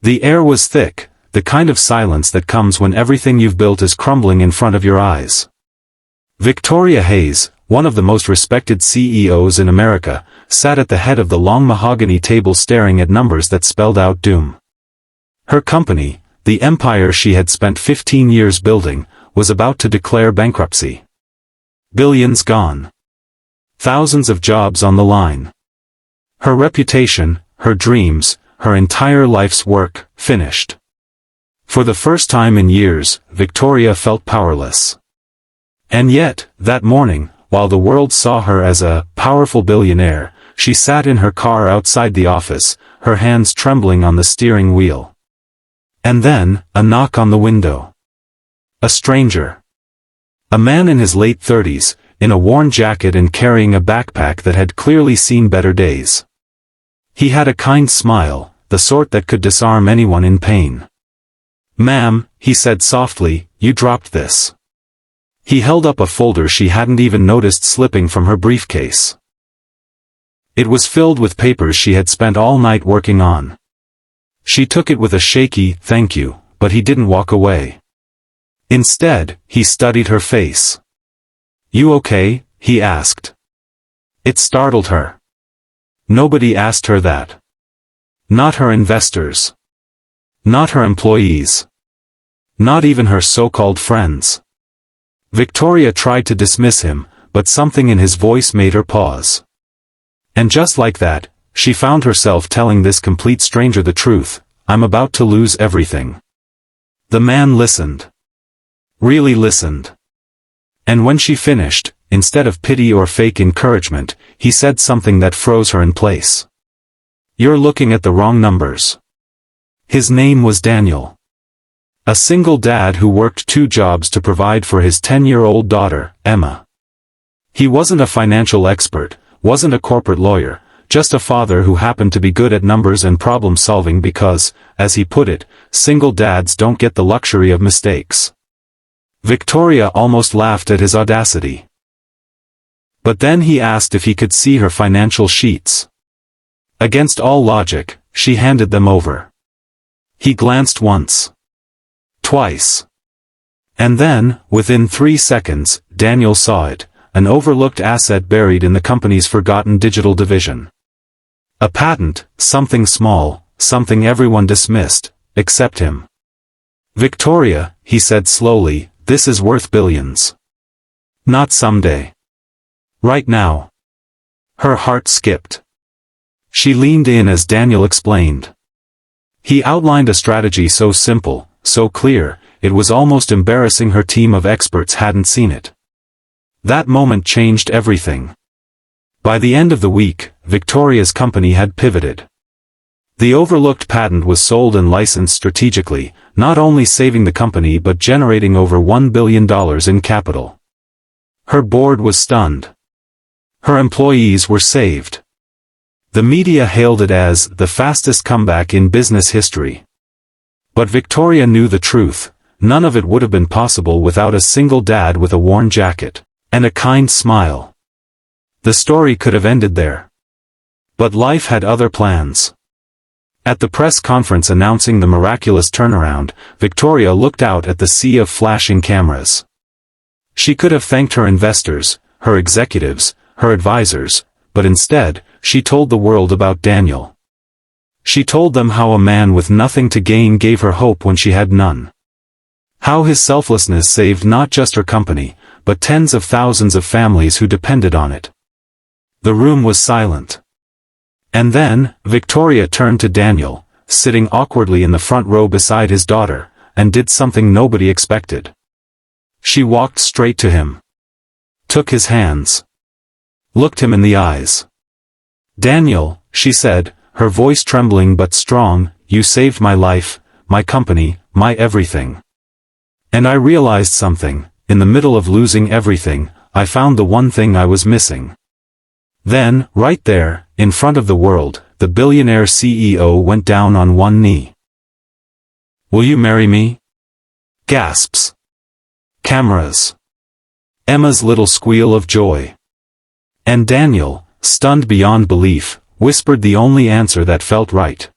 The air was thick, the kind of silence that comes when everything you've built is crumbling in front of your eyes. Victoria Hayes, one of the most respected CEOs in America, sat at the head of the long mahogany table staring at numbers that spelled out doom. Her company, the empire she had spent 15 years building, was about to declare bankruptcy. Billions gone. Thousands of jobs on the line. Her reputation, her dreams, her entire life's work, finished. For the first time in years, Victoria felt powerless. And yet, that morning, while the world saw her as a powerful billionaire, she sat in her car outside the office, her hands trembling on the steering wheel. And then, a knock on the window. A stranger. A man in his late 30s, in a worn jacket and carrying a backpack that had clearly seen better days. He had a kind smile, the sort that could disarm anyone in pain. "Ma'am," he said softly, "you dropped this." He held up a folder she hadn't even noticed slipping from her briefcase. It was filled with papers she had spent all night working on. She took it with a shaky, "Thank you," but he didn't walk away. Instead, he studied her face. "You okay?" he asked. It startled her. Nobody asked her that. Not her investors. Not her employees. Not even her so-called friends. Victoria tried to dismiss him, but something in his voice made her pause. And just like that, she found herself telling this complete stranger the truth: "I'm about to lose everything." The man listened. Really listened. And when she finished, instead of pity or fake encouragement, he said something that froze her in place. "You're looking at the wrong numbers." His name was Daniel. A single dad who worked 2 jobs to provide for his 10-year-old daughter, Emma. He wasn't a financial expert, wasn't a corporate lawyer, just a father who happened to be good at numbers and problem-solving because, as he put it, single dads don't get the luxury of mistakes. Victoria almost laughed at his audacity. But then he asked if he could see her financial sheets. Against all logic, she handed them over. He glanced once. Twice. And then, within 3 seconds, Daniel saw it, an overlooked asset buried in the company's forgotten digital division. A patent, something small, something everyone dismissed, except him. "Victoria," he said slowly, "this is worth billions. Not someday. Right now." Her heart skipped. She leaned in as Daniel explained. He outlined a strategy so simple, so clear, it was almost embarrassing her team of experts hadn't seen it. That moment changed everything. By the end of the week, Victoria's company had pivoted. The overlooked patent was sold and licensed strategically, not only saving the company but generating over $1 billion in capital. Her board was stunned. Her employees were saved. The media hailed it as the fastest comeback in business history. But Victoria knew the truth: none of it would have been possible without a single dad with a worn jacket and a kind smile. The story could have ended there. But life had other plans. At the press conference announcing the miraculous turnaround, Victoria looked out at the sea of flashing cameras. She could have thanked her investors, her executives, her advisors, but instead, she told the world about Daniel. She told them how a man with nothing to gain gave her hope when she had none. How his selflessness saved not just her company, but tens of thousands of families who depended on it. The room was silent. And then, Victoria turned to Daniel, sitting awkwardly in the front row beside his daughter, and did something nobody expected. She walked straight to him. Took his hands. Looked him in the eyes. "Daniel," she said, her voice trembling but strong, "you saved my life, my company, my everything. And I realized something: in the middle of losing everything, I found the one thing I was missing." Then, right there, in front of the world, the billionaire CEO went down on one knee. "Will you marry me?" Gasps. Cameras. Emma's little squeal of joy. And Daniel, stunned beyond belief, whispered the only answer that felt right.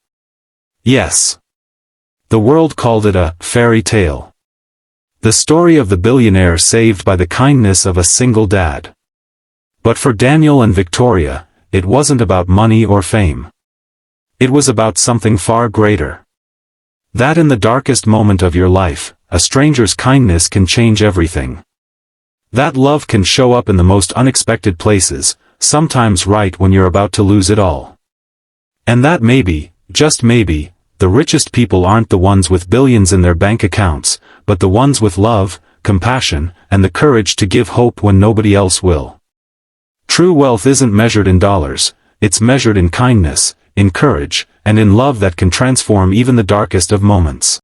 "Yes." The world called it a fairy tale. The story of the billionaire saved by the kindness of a single dad. But for Daniel and Victoria, it wasn't about money or fame. It was about something far greater. That in the darkest moment of your life, a stranger's kindness can change everything. That love can show up in the most unexpected places, sometimes right when you're about to lose it all. And that maybe, just maybe, the richest people aren't the ones with billions in their bank accounts, but the ones with love, compassion, and the courage to give hope when nobody else will. True wealth isn't measured in dollars, it's measured in kindness, in courage, and in love that can transform even the darkest of moments.